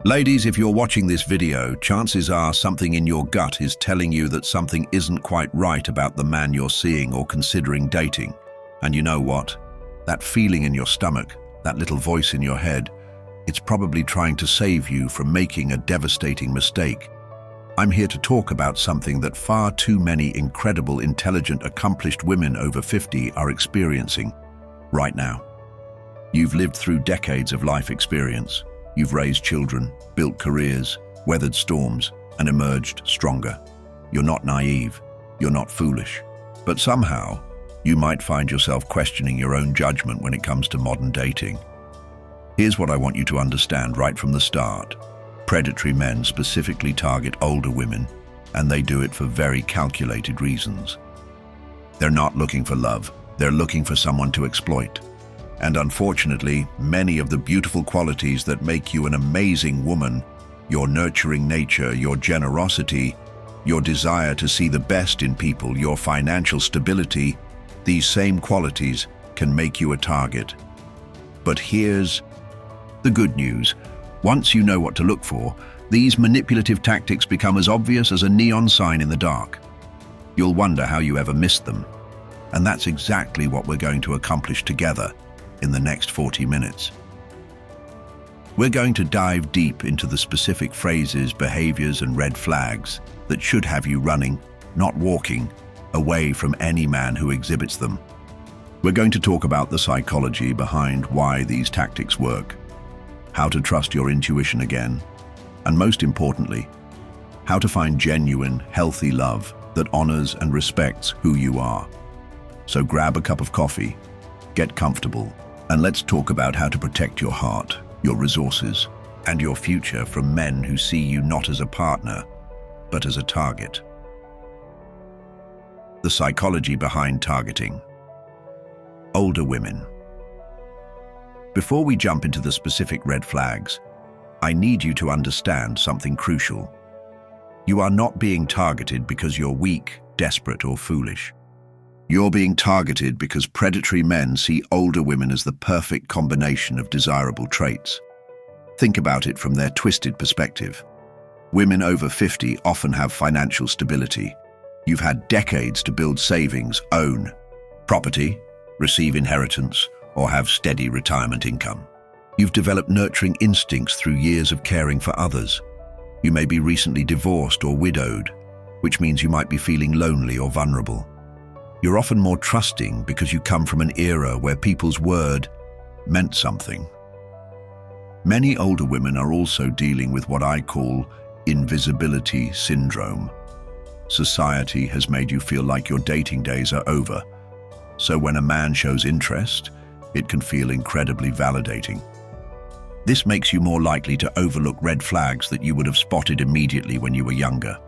Ladies, if you're watching this video, chances are something in your gut is telling you that something isn't quite right about the man you're seeing or considering dating. And you know what? That feeling in your stomach, that little voice in your head, it's probably trying to save you from making a devastating mistake. I'm here to talk about something that far too many incredible, intelligent, accomplished women over 50 are experiencing right now. You've lived through decades of life experience. You've raised children, built careers, weathered storms, and emerged stronger. You're not naive, you're not foolish. But somehow, you might find yourself questioning your own judgment when it comes to modern dating. Here's what I want you to understand right from the start. Predatory men specifically target older women, and they do it for very calculated reasons. They're not looking for love, they're looking for someone to exploit. And unfortunately, many of the beautiful qualities that make you an amazing woman, your nurturing nature, your generosity, your desire to see the best in people, your financial stability, these same qualities can make you a target. But here's the good news. Once you know what to look for, these manipulative tactics become as obvious as a neon sign in the dark. You'll wonder how you ever missed them. And that's exactly what we're going to accomplish together in the next 40 minutes. We're going to dive deep into the specific phrases, behaviors, and red flags that should have you running, not walking, away from any man who exhibits them. We're going to talk about the psychology behind why these tactics work, how to trust your intuition again, and most importantly, how to find genuine, healthy love that honors and respects who you are. So grab a cup of coffee, get comfortable, and let's talk about how to protect your heart, your resources, and your future from men who see you not as a partner, but as a target. The psychology behind targeting. Older women. Before we jump into the specific red flags, I need you to understand something crucial. You are not being targeted because you're weak, desperate, or foolish. You're being targeted because predatory men see older women as the perfect combination of desirable traits. Think about it from their twisted perspective. Women over 50 often have financial stability. You've had decades to build savings, own property, receive inheritance, or have steady retirement income. You've developed nurturing instincts through years of caring for others. You may be recently divorced or widowed, which means you might be feeling lonely or vulnerable. You're often more trusting because you come from an era where people's word meant something. Many older women are also dealing with what I call invisibility syndrome. Society has made you feel like your dating days are over. So when a man shows interest, it can feel incredibly validating. This makes you more likely to overlook red flags that you would have spotted immediately when you were younger.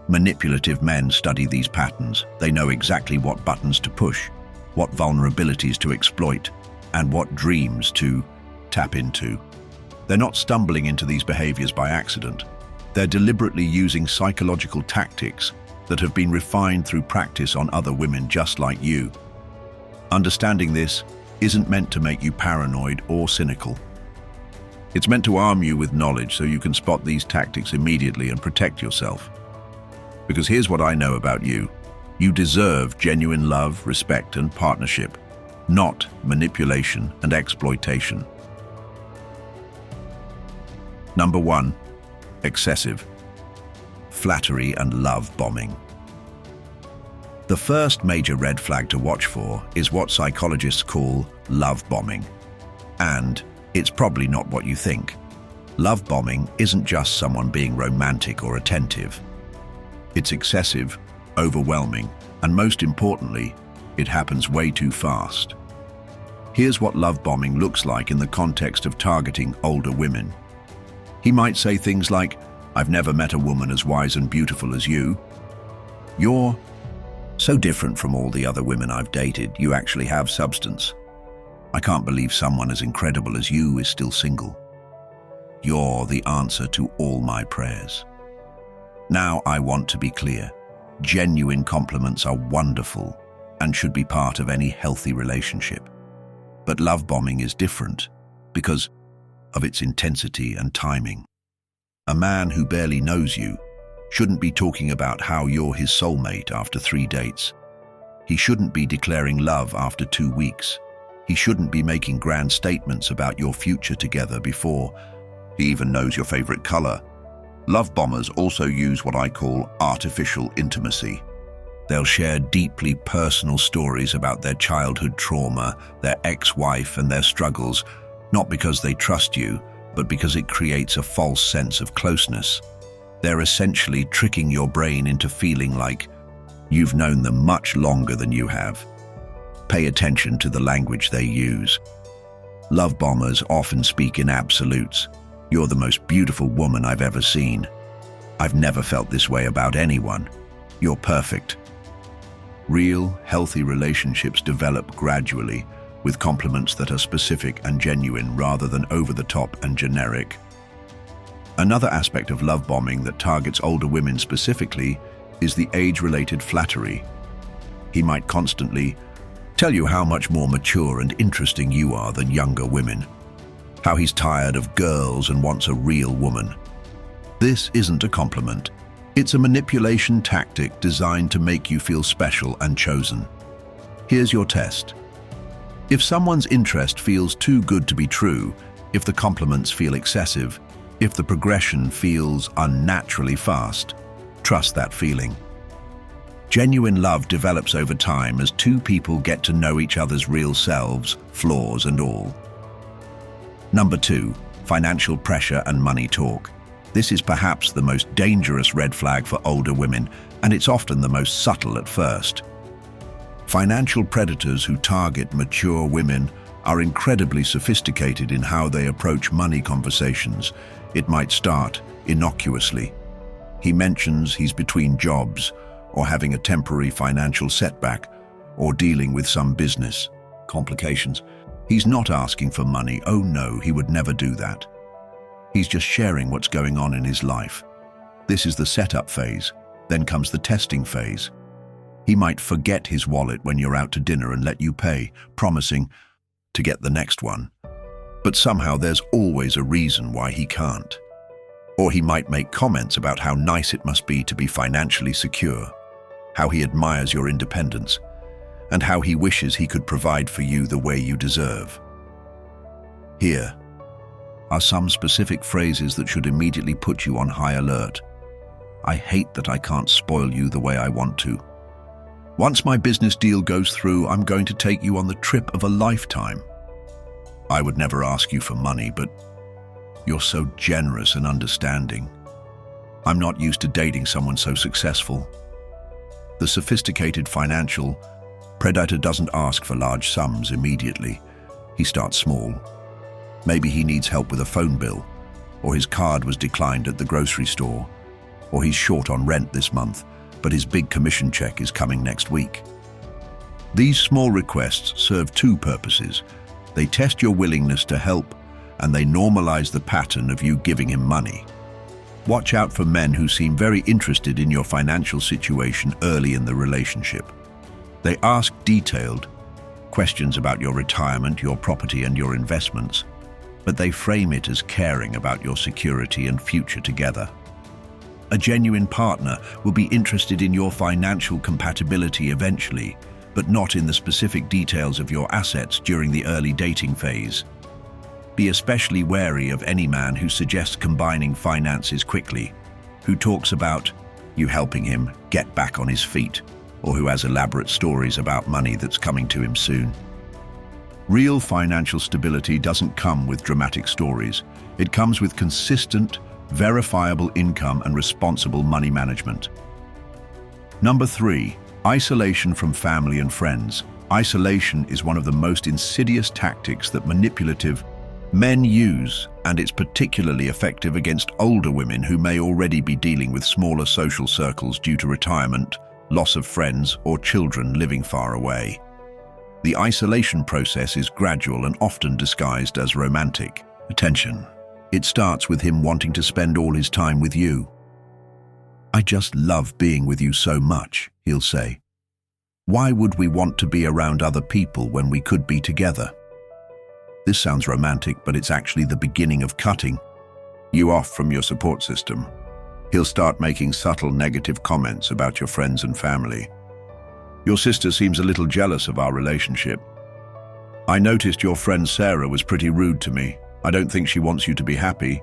Manipulative men study these patterns. They know exactly what buttons to push, what vulnerabilities to exploit, and what dreams to tap into. They're not stumbling into these behaviors by accident. They're deliberately using psychological tactics that have been refined through practice on other women just like you. Understanding this isn't meant to make you paranoid or cynical. It's meant to arm you with knowledge so you can spot these tactics immediately and protect yourself. Because here's what I know about you. You deserve genuine love, respect, and partnership, not manipulation and exploitation. Number 1, excessive flattery and love bombing. The first major red flag to watch for is what psychologists call love bombing. And it's probably not what you think. Love bombing isn't just someone being romantic or attentive. It's excessive, overwhelming, and most importantly, it happens way too fast. Here's what love bombing looks like in the context of targeting older women. He might say things like, "I've never met a woman as wise and beautiful as you. You're so different from all the other women I've dated, you actually have substance. I can't believe someone as incredible as you is still single. You're the answer to all my prayers." Now, I want to be clear. Genuine compliments are wonderful and should be part of any healthy relationship. But love bombing is different because of its intensity and timing. A man who barely knows you shouldn't be talking about how you're his soulmate after 3 dates. He shouldn't be declaring love after 2 weeks. He shouldn't be making grand statements about your future together before he even knows your favorite color. Love bombers also use what I call artificial intimacy. They'll share deeply personal stories about their childhood trauma, their ex-wife, and their struggles, not because they trust you, but because it creates a false sense of closeness. They're essentially tricking your brain into feeling like you've known them much longer than you have. Pay attention to the language they use. Love bombers often speak in absolutes. You're the most beautiful woman I've ever seen. I've never felt this way about anyone. You're perfect. Real, healthy relationships develop gradually, with compliments that are specific and genuine rather than over-the-top and generic. Another aspect of love bombing that targets older women specifically is the age-related flattery. He might constantly tell you how much more mature and interesting you are than younger women, how he's tired of girls and wants a real woman. This isn't a compliment. It's a manipulation tactic designed to make you feel special and chosen. Here's your test. If someone's interest feels too good to be true, if the compliments feel excessive, if the progression feels unnaturally fast, trust that feeling. Genuine love develops over time as two people get to know each other's real selves, flaws and all. Number 2, financial pressure and money talk. This is perhaps the most dangerous red flag for older women, and it's often the most subtle at first. Financial predators who target mature women are incredibly sophisticated in how they approach money conversations. It might start innocuously. He mentions he's between jobs, or having a temporary financial setback, or dealing with some business complications. He's not asking for money. Oh no, he would never do that. He's just sharing what's going on in his life. This is the setup phase. Then comes the testing phase. He might forget his wallet when you're out to dinner and let you pay, promising to get the next one. But somehow there's always a reason why he can't. Or he might make comments about how nice it must be to be financially secure, how he admires your independence, and how he wishes he could provide for you the way you deserve. Here are some specific phrases that should immediately put you on high alert. I hate that I can't spoil you the way I want to. Once my business deal goes through, I'm going to take you on the trip of a lifetime. I would never ask you for money, but you're so generous and understanding. I'm not used to dating someone so successful. The sophisticated financial predator doesn't ask for large sums immediately. He starts small. Maybe he needs help with a phone bill, or his card was declined at the grocery store, or he's short on rent this month, but his big commission check is coming next week. These small requests serve two purposes. They test your willingness to help, and they normalize the pattern of you giving him money. Watch out for men who seem very interested in your financial situation early in the relationship. They ask detailed questions about your retirement, your property, and your investments, but they frame it as caring about your security and future together. A genuine partner will be interested in your financial compatibility eventually, but not in the specific details of your assets during the early dating phase. Be especially wary of any man who suggests combining finances quickly, who talks about you helping him get back on his feet, or who has elaborate stories about money that's coming to him soon. Real financial stability doesn't come with dramatic stories. It comes with consistent, verifiable income and responsible money management. Number 3, isolation from family and friends. Isolation is one of the most insidious tactics that manipulative men use, and it's particularly effective against older women who may already be dealing with smaller social circles due to retirement, loss of friends, or children living far away. The isolation process is gradual and often disguised as romantic. Attention. It starts with him wanting to spend all his time with you. I just love being with you so much, he'll say. Why would we want to be around other people when we could be together? This sounds romantic, but it's actually the beginning of cutting. you off from your support system. He'll start making subtle negative comments about your friends and family. Your sister seems a little jealous of our relationship. I noticed your friend Sarah was pretty rude to me. I don't think she wants you to be happy.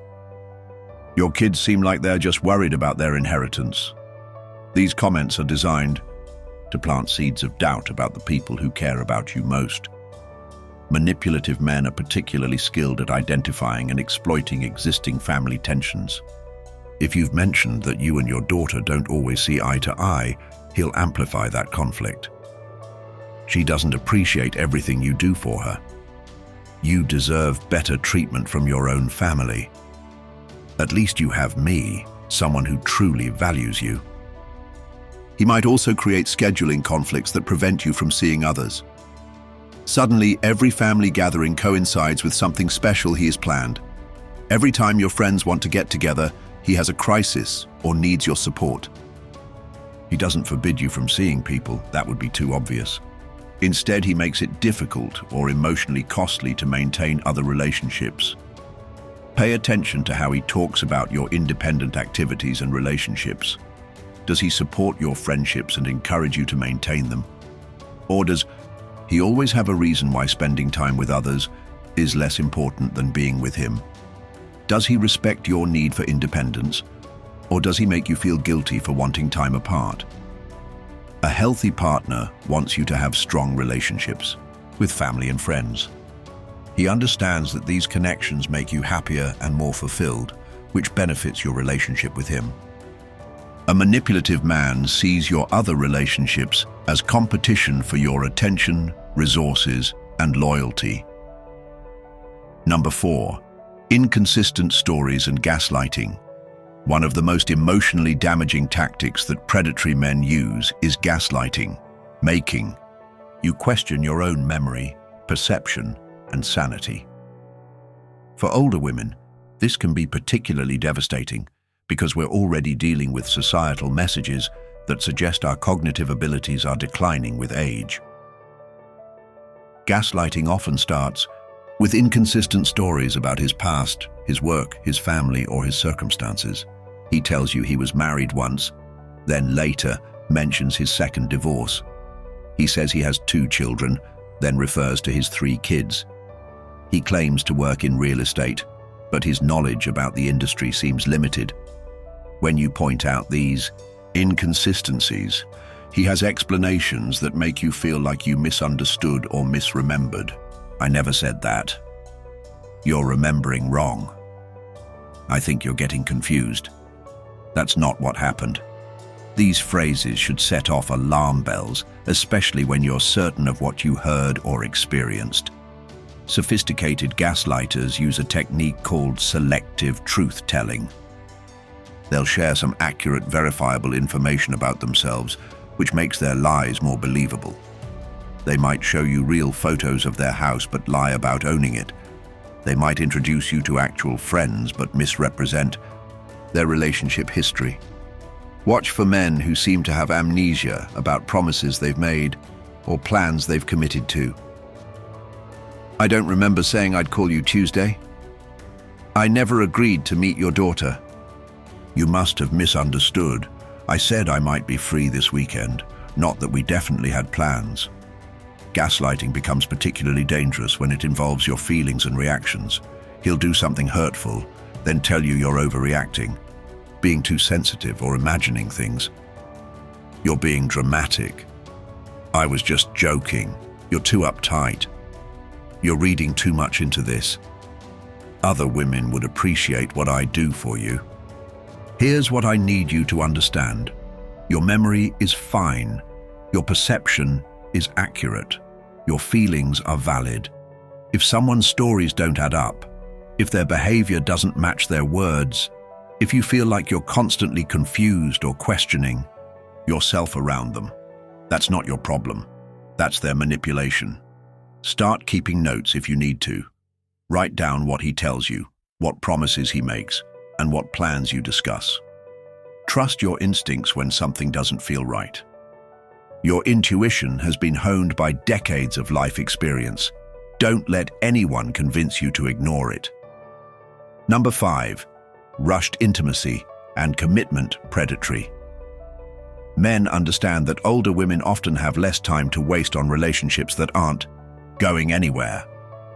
Your kids seem like they're just worried about their inheritance. These comments are designed to plant seeds of doubt about the people who care about you most. Manipulative men are particularly skilled at identifying and exploiting existing family tensions. If you've mentioned that you and your daughter don't always see eye to eye, he'll amplify that conflict. She doesn't appreciate everything you do for her. You deserve better treatment from your own family. At least you have me, someone who truly values you. He might also create scheduling conflicts that prevent you from seeing others. Suddenly, every family gathering coincides with something special he has planned. Every time your friends want to get together, he has a crisis or needs your support. He doesn't forbid you from seeing people, that would be too obvious. Instead, he makes it difficult or emotionally costly to maintain other relationships. Pay attention to how he talks about your independent activities and relationships. Does he support your friendships and encourage you to maintain them? Or does he always have a reason why spending time with others is less important than being with him? Does he respect your need for independence, or does he make you feel guilty for wanting time apart? A healthy partner wants you to have strong relationships with family and friends. He understands that these connections make you happier and more fulfilled, which benefits your relationship with him. A manipulative man sees your other relationships as competition for your attention, resources, and loyalty. Number 4, inconsistent stories and gaslighting. One of the most emotionally damaging tactics that predatory men use is gaslighting, making you question your own memory, perception, and sanity. For older women, this can be particularly devastating because we're already dealing with societal messages that suggest our cognitive abilities are declining with age. Gaslighting often starts with inconsistent stories about his past, his work, his family, or his circumstances. He tells you he was married once, then later mentions his second divorce. He says he has 2 children, then refers to his 3 kids. He claims to work in real estate, but his knowledge about the industry seems limited. When you point out these inconsistencies, he has explanations that make you feel like you misunderstood or misremembered. I never said that. You're remembering wrong. I think you're getting confused. That's not what happened. These phrases should set off alarm bells, especially when you're certain of what you heard or experienced. Sophisticated gaslighters use a technique called selective truth-telling. They'll share some accurate, verifiable information about themselves, which makes their lies more believable. They might show you real photos of their house but lie about owning it. They might introduce you to actual friends but misrepresent their relationship history. Watch for men who seem to have amnesia about promises they've made or plans they've committed to. I don't remember saying I'd call you Tuesday. I never agreed to meet your daughter. You must have misunderstood. I said I might be free this weekend, not that we definitely had plans. Gaslighting becomes particularly dangerous when it involves your feelings and reactions. He'll do something hurtful, then tell you you're overreacting, being too sensitive or imagining things. You're being dramatic. I was just joking. You're too uptight. You're reading too much into this. Other women would appreciate what I do for you. Here's what I need you to understand. Your memory is fine. Your perception is accurate. Your feelings are valid. If someone's stories don't add up, if their behavior doesn't match their words, if you feel like you're constantly confused or questioning yourself around them, that's not your problem. That's their manipulation. Start keeping notes if you need to. Write down what he tells you, what promises he makes, and what plans you discuss. Trust your instincts when something doesn't feel right. Your intuition has been honed by decades of life experience. Don't let anyone convince you to ignore it. Number 5, rushed intimacy, and commitment predatory. Men understand that older women often have less time to waste on relationships that aren't going anywhere,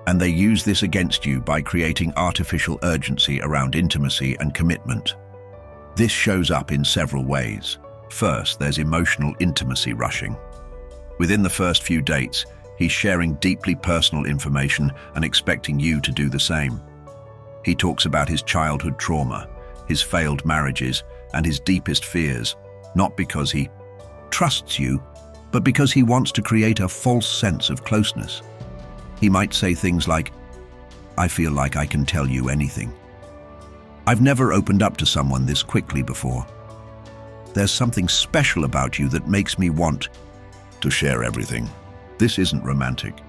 and they use this against you by creating artificial urgency around intimacy and commitment. This shows up in several ways. First, there's emotional intimacy rushing. Within the first few dates, he's sharing deeply personal information and expecting you to do the same. He talks about his childhood trauma, his failed marriages, and his deepest fears, not because he trusts you, but because he wants to create a false sense of closeness. He might say things like, "I feel like I can tell you anything. I've never opened up to someone this quickly before. There's something special about you that makes me want to share everything." This isn't romantic.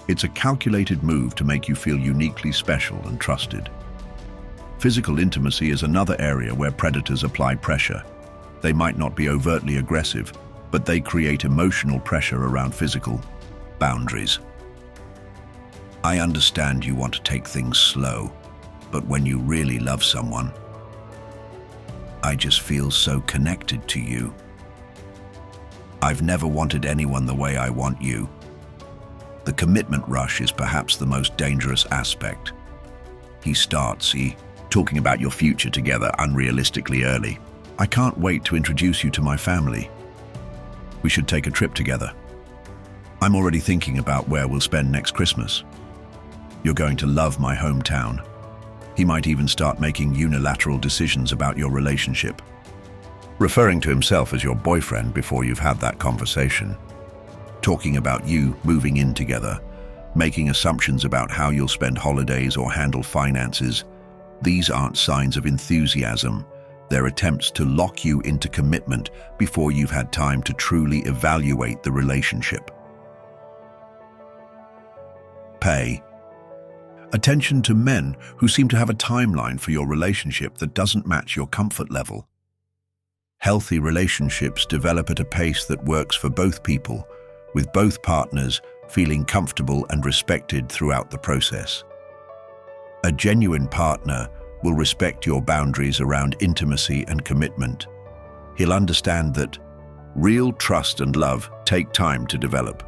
It's a calculated move to make you feel uniquely special and trusted. Physical intimacy is another area where predators apply pressure. They might not be overtly aggressive, but they create emotional pressure around physical boundaries. "I understand you want to take things slow, but when you really love someone, I just feel so connected to you. I've never wanted anyone the way I want you." The commitment rush is perhaps the most dangerous aspect. He starts talking about your future together unrealistically early. "I can't wait to introduce you to my family. We should take a trip together. I'm already thinking about where we'll spend next Christmas. You're going to love my hometown." He might even start making unilateral decisions about your relationship, referring to himself as your boyfriend before you've had that conversation, talking about you moving in together, making assumptions about how you'll spend holidays or handle finances. These aren't signs of enthusiasm. They're attempts to lock you into commitment before you've had time to truly evaluate the relationship. Pay attention to men who seem to have a timeline for your relationship that doesn't match your comfort level. Healthy relationships develop at a pace that works for both people, with both partners feeling comfortable and respected throughout the process. A genuine partner will respect your boundaries around intimacy and commitment. He'll understand that real trust and love take time to develop.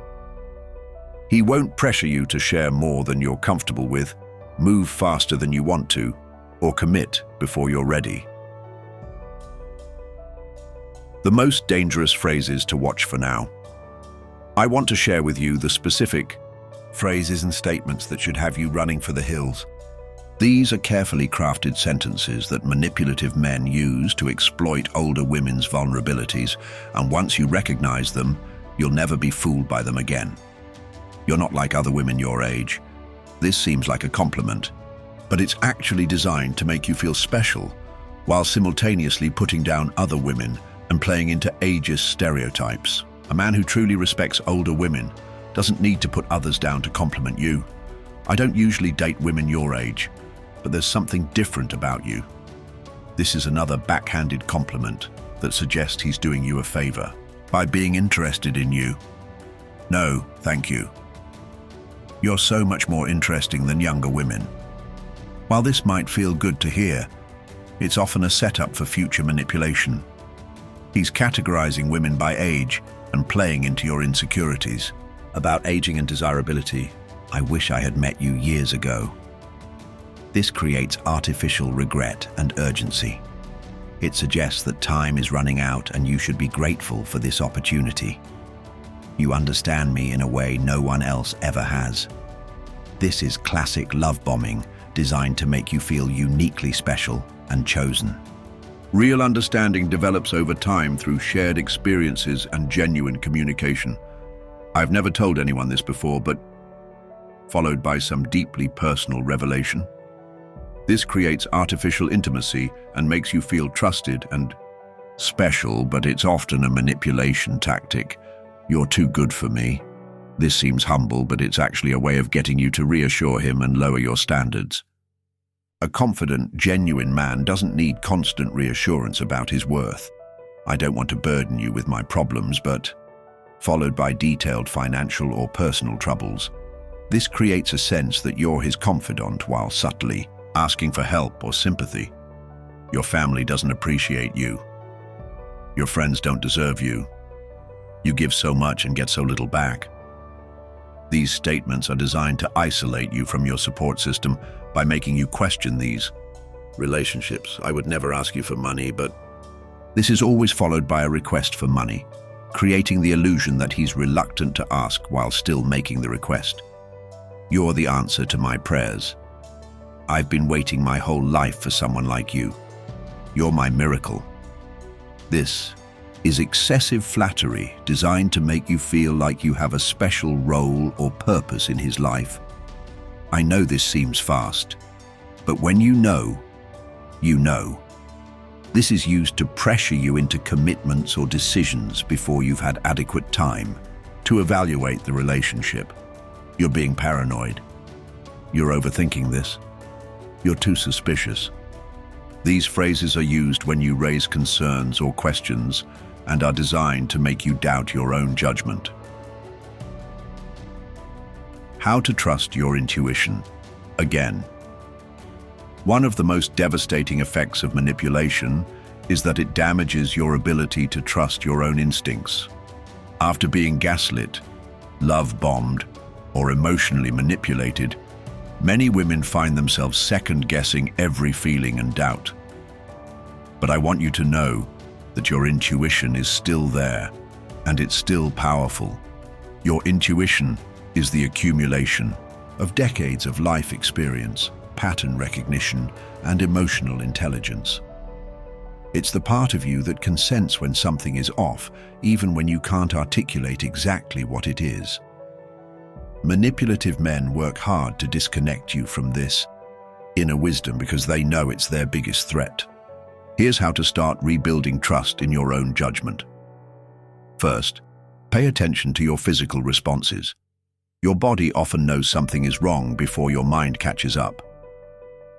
He won't pressure you to share more than you're comfortable with, move faster than you want to, or commit before you're ready. The most dangerous phrases to watch for now. I want to share with you the specific phrases and statements that should have you running for the hills. These are carefully crafted sentences that manipulative men use to exploit older women's vulnerabilities, and once you recognize them, you'll never be fooled by them again. You're not like other women your age. This seems like a compliment, but it's actually designed to make you feel special, while simultaneously putting down other women and playing into ageist stereotypes. A man who truly respects older women doesn't need to put others down to compliment you. "I don't usually date women your age, but there's something different about you." This is another backhanded compliment that suggests he's doing you a favor by being interested in you. "No, thank you. You're so much more interesting than younger women." While this might feel good to hear, it's often a setup for future manipulation. He's categorizing women by age and playing into your insecurities. About aging and desirability, "I wish I had met you years ago." This creates artificial regret and urgency. It suggests that time is running out and you should be grateful for this opportunity. "You understand me in a way no one else ever has." This is classic love bombing, designed to make you feel uniquely special and chosen. Real understanding develops over time through shared experiences and genuine communication. "I've never told anyone this before, but..." followed by some deeply personal revelation. This creates artificial intimacy and makes you feel trusted and special, but it's often a manipulation tactic. "You're too good for me." This seems humble, but it's actually a way of getting you to reassure him and lower your standards. A confident, genuine man doesn't need constant reassurance about his worth. "I don't want to burden you with my problems, but..." followed by detailed financial or personal troubles. This creates a sense that you're his confidant while subtly asking for help or sympathy. Your family doesn't appreciate you. Your friends don't deserve you. You give so much and get so little back. These statements are designed to isolate you from your support system by making you question these relationships. I would never ask you for money, but this is always followed by a request for money, creating the illusion that he's reluctant to ask while still making the request. You're the answer to my prayers. I've been waiting my whole life for someone like you. You're my miracle. This is excessive flattery designed to make you feel like you have a special role or purpose in his life. I know this seems fast, but when you know, you know. This is used to pressure you into commitments or decisions before you've had adequate time to evaluate the relationship. You're being paranoid. You're overthinking this. You're too suspicious. These phrases are used when you raise concerns or questions and are designed to make you doubt your own judgment. How to trust your intuition. Again, one of the most devastating effects of manipulation is that it damages your ability to trust your own instincts. After being gaslit, love-bombed, or emotionally manipulated, many women find themselves second-guessing every feeling and doubt. But I want you to know that your intuition is still there, and it's still powerful. Your intuition is the accumulation of decades of life experience, pattern recognition, and emotional intelligence. It's the part of you that can sense when something is off, even when you can't articulate exactly what it is. Manipulative men work hard to disconnect you from this inner wisdom because they know it's their biggest threat. Here's how to start rebuilding trust in your own judgment. First, pay attention to your physical responses. Your body often knows something is wrong before your mind catches up.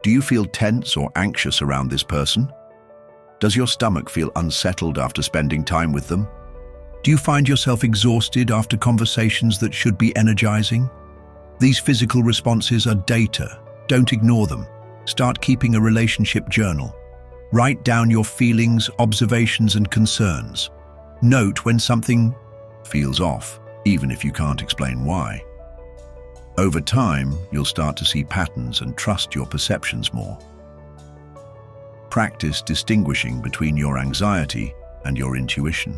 Do you feel tense or anxious around this person? Does your stomach feel unsettled after spending time with them? Do you find yourself exhausted after conversations that should be energizing? These physical responses are data. Don't ignore them. Start keeping a relationship journal. Write down your feelings, observations, and concerns. Note when something feels off, even if you can't explain why. Over time, you'll start to see patterns and trust your perceptions more. Practice distinguishing between your anxiety and your intuition.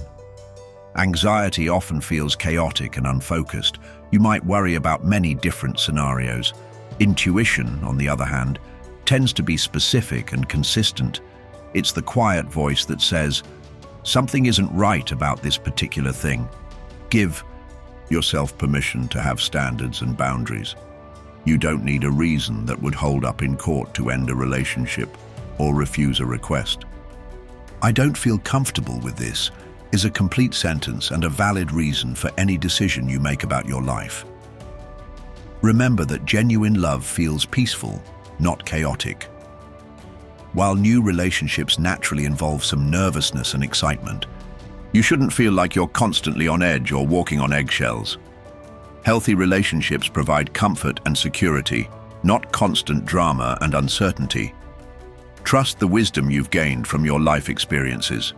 Anxiety often feels chaotic and unfocused. You might worry about many different scenarios. Intuition, on the other hand, tends to be specific and consistent. It's the quiet voice that says, something isn't right about this particular thing. Give yourself permission to have standards and boundaries. You don't need a reason that would hold up in court to end a relationship or refuse a request. I don't feel comfortable with this is a complete sentence and a valid reason for any decision you make about your life. Remember that genuine love feels peaceful, not chaotic. While new relationships naturally involve some nervousness and excitement, you shouldn't feel like you're constantly on edge or walking on eggshells. Healthy relationships provide comfort and security, not constant drama and uncertainty. Trust the wisdom you've gained from your life experiences.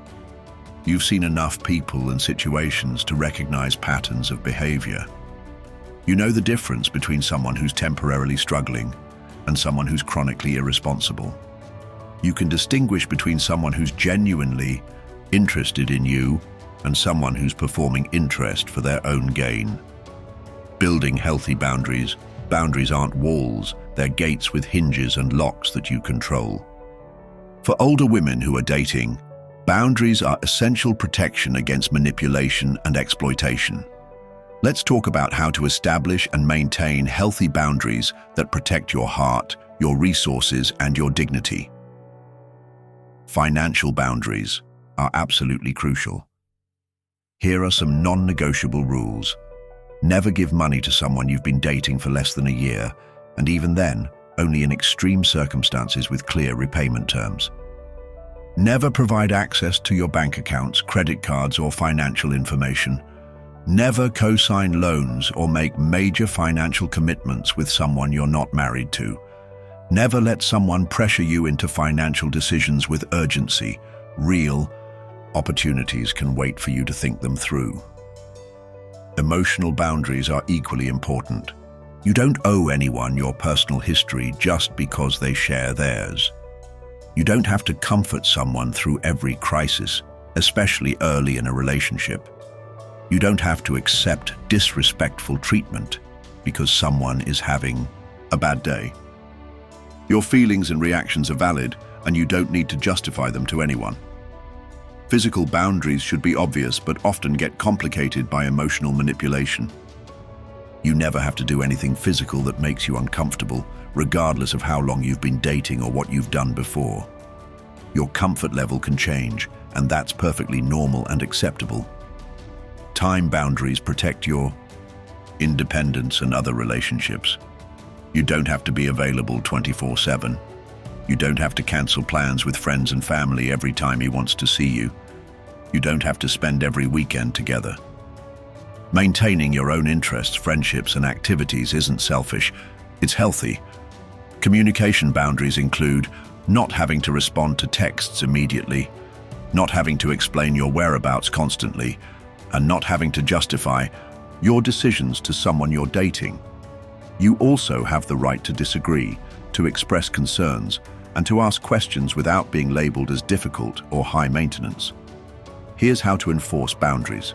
You've seen enough people and situations to recognize patterns of behavior. You know the difference between someone who's temporarily struggling and someone who's chronically irresponsible. You can distinguish between someone who's genuinely interested in you and someone who's performing interest for their own gain. Building healthy boundaries. Boundaries aren't walls, they're gates with hinges and locks that you control. For older women who are dating, boundaries are essential protection against manipulation and exploitation. Let's talk about how to establish and maintain healthy boundaries that protect your heart, your resources, and your dignity. Financial boundaries are absolutely crucial. Here are some non-negotiable rules. Never give money to someone you've been dating for less than a year, and even then, only in extreme circumstances with clear repayment terms. Never provide access to your bank accounts, credit cards, or financial information. Never co-sign loans or make major financial commitments with someone you're not married to. Never let someone pressure you into financial decisions with urgency. Real opportunities can wait for you to think them through. Emotional boundaries are equally important. You don't owe anyone your personal history just because they share theirs. You don't have to comfort someone through every crisis, especially early in a relationship. You don't have to accept disrespectful treatment because someone is having a bad day. Your feelings and reactions are valid, and you don't need to justify them to anyone. Physical boundaries should be obvious, but often get complicated by emotional manipulation. You never have to do anything physical that makes you uncomfortable, regardless of how long you've been dating or what you've done before. Your comfort level can change, and that's perfectly normal and acceptable. Time boundaries protect your independence and other relationships. You don't have to be available 24/7. You don't have to cancel plans with friends and family every time he wants to see you. You don't have to spend every weekend together. Maintaining your own interests, friendships, and activities isn't selfish, it's healthy. Communication boundaries include not having to respond to texts immediately, not having to explain your whereabouts constantly, and not having to justify your decisions to someone you're dating. You also have the right to disagree, to express concerns, and to ask questions without being labeled as difficult or high maintenance. Here's how to enforce boundaries.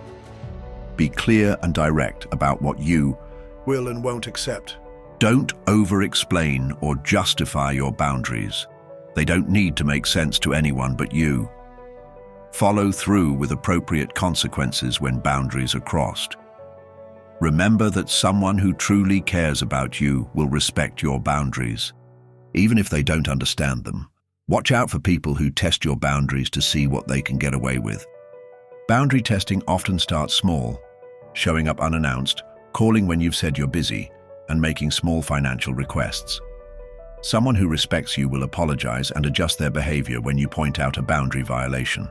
Be clear and direct about what you will and won't accept. Don't over-explain or justify your boundaries. They don't need to make sense to anyone but you. Follow through with appropriate consequences when boundaries are crossed. Remember that someone who truly cares about you will respect your boundaries, even if they don't understand them. Watch out for people who test your boundaries to see what they can get away with. Boundary testing often starts small, showing up unannounced, calling when you've said you're busy, and making small financial requests. Someone who respects you will apologize and adjust their behavior when you point out a boundary violation.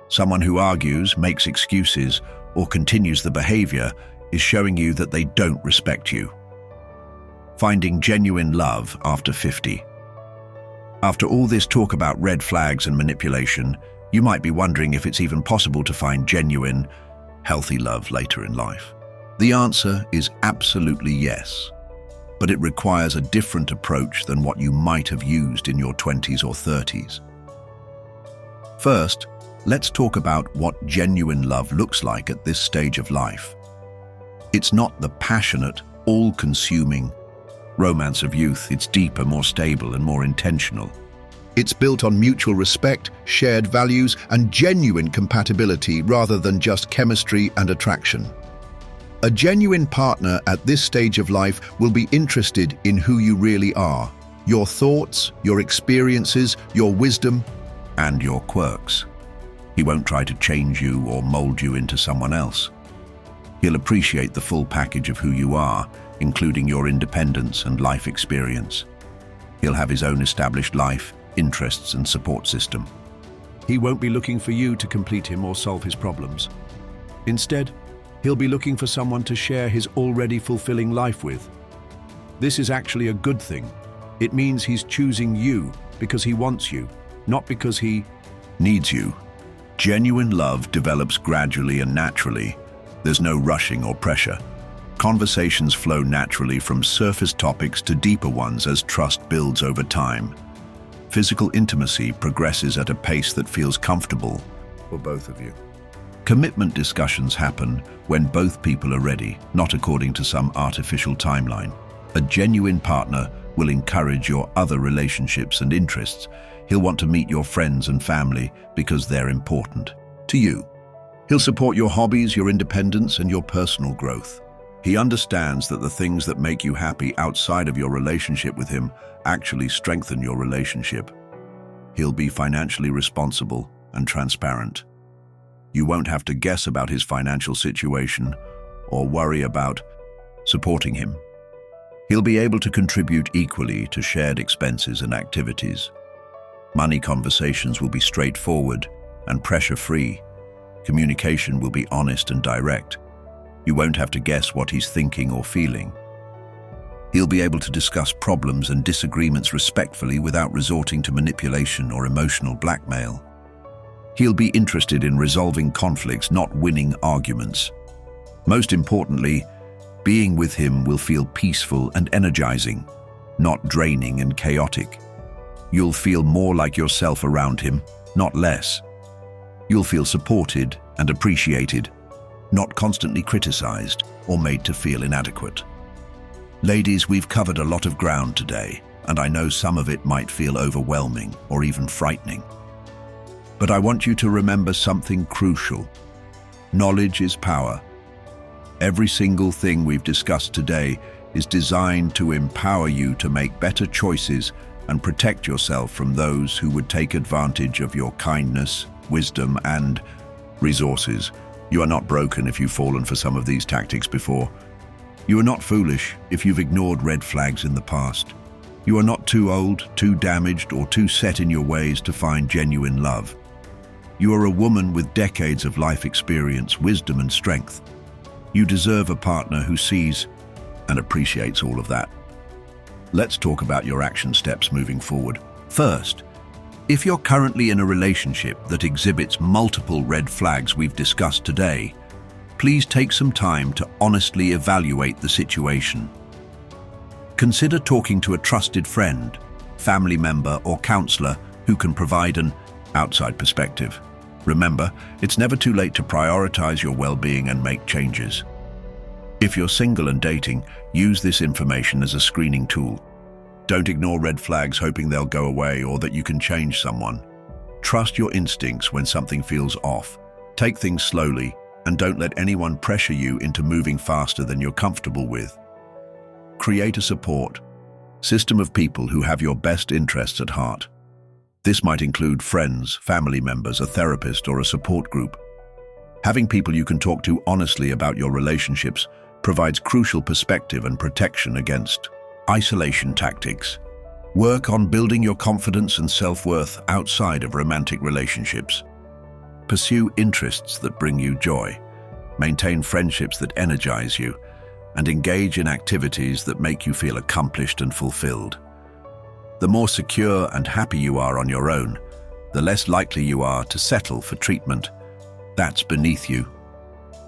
Someone who argues, makes excuses, or continues the behavior is showing you that they don't respect you. Finding genuine love after 50. After all this talk about red flags and manipulation, you might be wondering if it's even possible to find genuine, healthy love later in life. The answer is absolutely yes, but it requires a different approach than what you might have used in your 20s or 30s. First, let's talk about what genuine love looks like at this stage of life. It's not the passionate, all-consuming romance of youth. It's deeper, more stable, and more intentional. It's built on mutual respect, shared values, and genuine compatibility rather than just chemistry and attraction. A genuine partner at this stage of life will be interested in who you really are, your thoughts, your experiences, your wisdom, and your quirks. He won't try to change you or mold you into someone else. He'll appreciate the full package of who you are, including your independence and life experience. He'll have his own established life, interests, and support system. He won't be looking for you to complete him or solve his problems. Instead, he'll be looking for someone to share his already fulfilling life with. This is actually a good thing. It means he's choosing you because he wants you, not because he needs you. Genuine love develops gradually and naturally. There's no rushing or pressure. Conversations flow naturally from surface topics to deeper ones as trust builds over time. Physical intimacy progresses at a pace that feels comfortable for both of you. Commitment discussions happen when both people are ready, not according to some artificial timeline. A genuine partner will encourage your other relationships and interests. He'll want to meet your friends and family because they're important to you. He'll support your hobbies, your independence, and your personal growth. He understands that the things that make you happy outside of your relationship with him actually strengthen your relationship. He'll be financially responsible and transparent. You won't have to guess about his financial situation or worry about supporting him. He'll be able to contribute equally to shared expenses and activities. Money conversations will be straightforward and pressure-free. Communication will be honest and direct. You won't have to guess what he's thinking or feeling. He'll be able to discuss problems and disagreements respectfully without resorting to manipulation or emotional blackmail. He'll be interested in resolving conflicts, not winning arguments. Most importantly, being with him will feel peaceful and energizing, not draining and chaotic. You'll feel more like yourself around him, not less. You'll feel supported and appreciated, not constantly criticized or made to feel inadequate. Ladies, we've covered a lot of ground today, and I know some of it might feel overwhelming or even frightening. But I want you to remember something crucial. Knowledge is power. Every single thing we've discussed today is designed to empower you to make better choices and protect yourself from those who would take advantage of your kindness, wisdom, and resources. You are not broken if you've fallen for some of these tactics before. You are not foolish if you've ignored red flags in the past. You are not too old, too damaged, or too set in your ways to find genuine love. You are a woman with decades of life experience, wisdom, and strength. You deserve a partner who sees and appreciates all of that. Let's talk about your action steps moving forward. First, if you're currently in a relationship that exhibits multiple red flags we've discussed today, please take some time to honestly evaluate the situation. Consider talking to a trusted friend, family member, or counselor who can provide an outside perspective. Remember, it's never too late to prioritize your well-being and make changes. If you're single and dating, use this information as a screening tool. Don't ignore red flags hoping they'll go away or that you can change someone. Trust your instincts when something feels off. Take things slowly and don't let anyone pressure you into moving faster than you're comfortable with. Create a support system of people who have your best interests at heart. This might include friends, family members, a therapist, or a support group. Having people you can talk to honestly about your relationships provides crucial perspective and protection against isolation tactics. Work on building your confidence and self-worth outside of romantic relationships. Pursue interests that bring you joy. Maintain friendships that energize you, and engage in activities that make you feel accomplished and fulfilled. The more secure and happy you are on your own, the less likely you are to settle for treatment that's beneath you.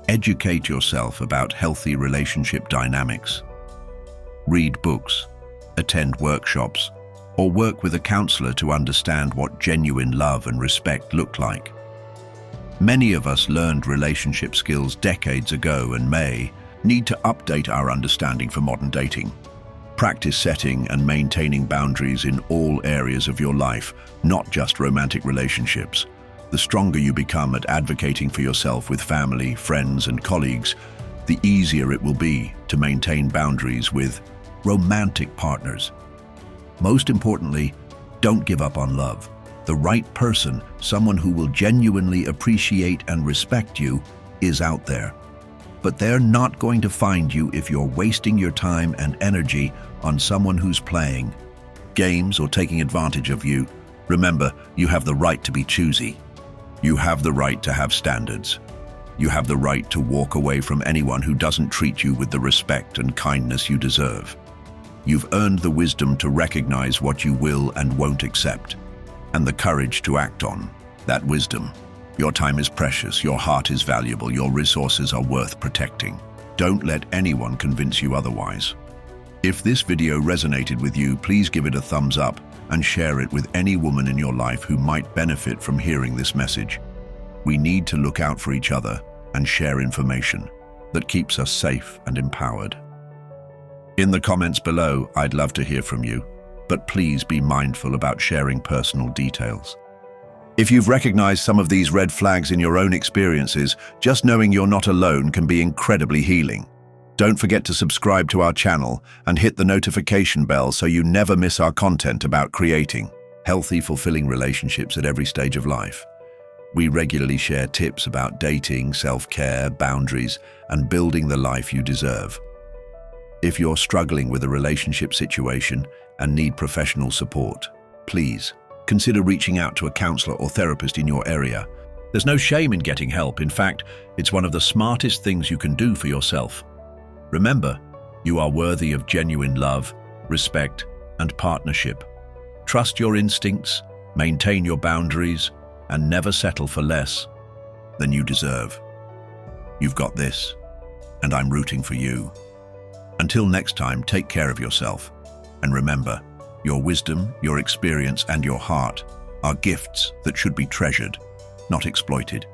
Educate yourself about healthy relationship dynamics. Read books, attend workshops, or work with a counselor to understand what genuine love and respect look like. Many of us learned relationship skills decades ago and may need to update our understanding for modern dating. Practice setting and maintaining boundaries in all areas of your life, not just romantic relationships. The stronger you become at advocating for yourself with family, friends, and colleagues, the easier it will be to maintain boundaries with romantic partners. Most importantly, don't give up on love. The right person, someone who will genuinely appreciate and respect you, is out there. But they're not going to find you if you're wasting your time and energy on someone who's playing games or taking advantage of you. Remember, you have the right to be choosy. You have the right to have standards. You have the right to walk away from anyone who doesn't treat you with the respect and kindness you deserve. You've earned the wisdom to recognize what you will and won't accept, and the courage to act on that wisdom. Your time is precious, your heart is valuable, your resources are worth protecting. Don't let anyone convince you otherwise. If this video resonated with you, please give it a thumbs up and share it with any woman in your life who might benefit from hearing this message. We need to look out for each other and share information that keeps us safe and empowered. In the comments below, I'd love to hear from you, but please be mindful about sharing personal details. If you've recognized some of these red flags in your own experiences, just knowing you're not alone can be incredibly healing. Don't forget to subscribe to our channel and hit the notification bell so you never miss our content about creating healthy, fulfilling relationships at every stage of life. We regularly share tips about dating, self-care, boundaries, and building the life you deserve. If you're struggling with a relationship situation and need professional support, please consider reaching out to a counselor or therapist in your area. There's no shame in getting help. In fact, it's one of the smartest things you can do for yourself. Remember, You are worthy of genuine love, respect, and partnership. Trust your instincts, maintain your boundaries, and never settle for less than you deserve. You've got this, and I'm rooting for you. Until next time, take care of yourself. And remember, your wisdom, your experience, and your heart are gifts that should be treasured, not exploited.